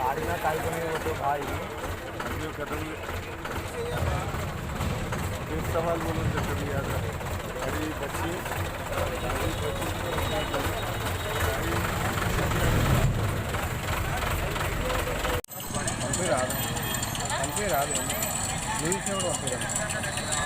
गाड़ी ना काल को तो भाई एक सवाल बोलो तो कभी याद है गाड़ी बच्ची పంపి రాదు పంపి రాదు చూసినప్పుడు పంపిరా